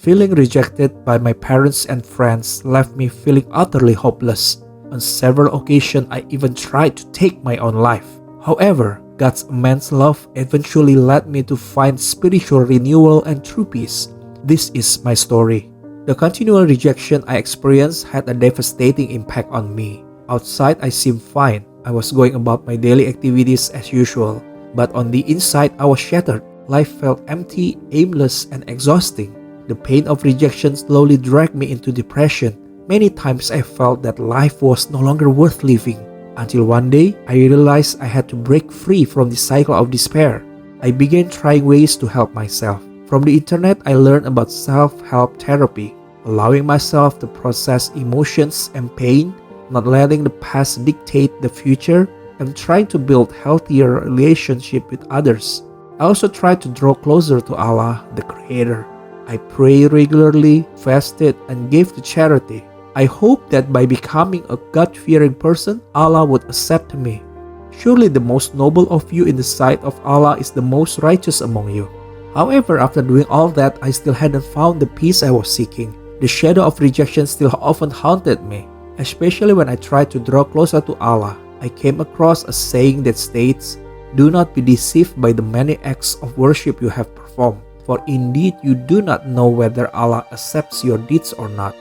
Feeling rejected by my parents and friends left me feeling utterly hopeless. On several occasions, I even tried to take my own life. However, God's immense love eventually led me to find spiritual renewal and true peace. This is my story. The continual rejection I experienced had a devastating impact on me. Outside, I seemed fine. I was going about my daily activities as usual. But on the inside, I was shattered. Life felt empty, aimless, and exhausting. The pain of rejection slowly dragged me into depression. Many times I felt that life was no longer worth living. Until one day, I realized I had to break free from the cycle of despair. I began trying ways to help myself. From the internet, I learned about self-help therapy, allowing myself to process emotions and pain, not letting the past dictate the future, and trying to build healthier relationships with others. I also tried to draw closer to Allah, the Creator. I prayed regularly, fasted, and gave to charity. I hoped that by becoming a God-fearing person, Allah would accept me. Surely the most noble of you in the sight of Allah is the most righteous among you. However, after doing all that, I still hadn't found the peace I was seeking. The shadow of rejection still often haunted me, especially when I tried to draw closer to Allah. I came across a saying that states, "Do not be deceived by the many acts of worship you have performed, for indeed you do not know whether Allah accepts your deeds or not."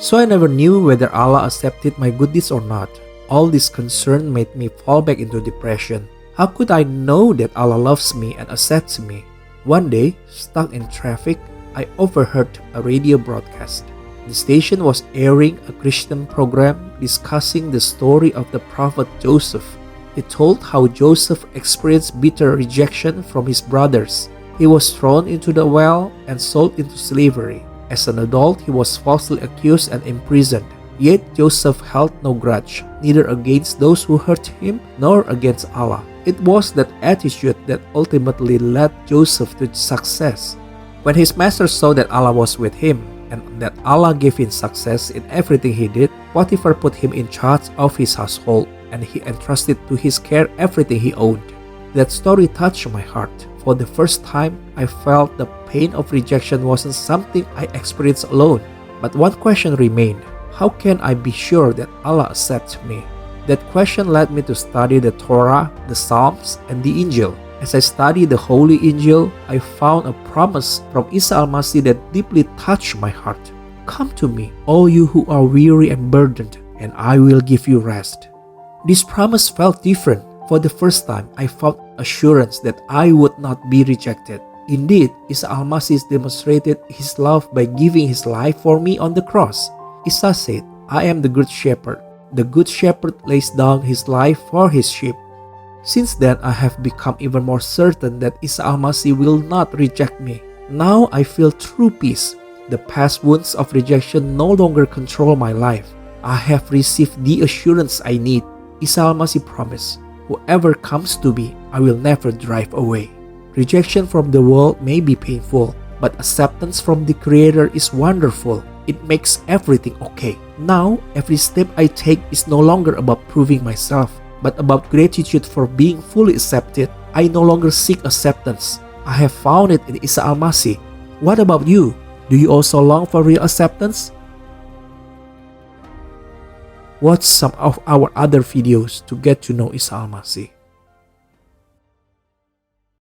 So I never knew whether Allah accepted my good deeds or not. All this concern made me fall back into depression. How could I know that Allah loves me and accepts me? One day, stuck in traffic, I overheard a radio broadcast. The station was airing a Christian program discussing the story of the prophet Joseph. It told how Joseph experienced bitter rejection from his brothers. He was thrown into the well and sold into slavery. As an adult, he was falsely accused and imprisoned. Yet Joseph held no grudge, neither against those who hurt him nor against Allah. It was that attitude that ultimately led Joseph to success. When his master saw that Allah was with him and that Allah gave him success in everything he did, Potiphar put him in charge of his household, and he entrusted to his care everything he owned. That story touched my heart. For the first time, I felt the pain of rejection wasn't something I experienced alone. But one question remained: how can I be sure that Allah accepts me? That question led me to study the Torah, the Psalms, and the Injil. As I studied the Holy Injil, I found a promise from Isa al-Masih that deeply touched my heart. "Come to me, all you who are weary and burdened, and I will give you rest." This promise felt different. For the first time, I found assurance that I would not be rejected. Indeed, Isa al-Masih demonstrated his love by giving his life for me on the cross. Isa said, "I am the good shepherd. The good shepherd lays down his life for his sheep." Since then, I have become even more certain that Isa al-Masih will not reject me. Now I feel true peace. The past wounds of rejection no longer control my life. I have received the assurance I need. Isa al-Masih promised, "Whoever comes to me, I will never drive away." Rejection from the world may be painful, but acceptance from the Creator is wonderful. It makes everything okay. Now, every step I take is no longer about proving myself, but about gratitude for being fully accepted. I no longer seek acceptance. I have found it in Isa al-Masih. What about you? Do you also long for real acceptance? Watch some of our other videos to get to know Isa al-Masih.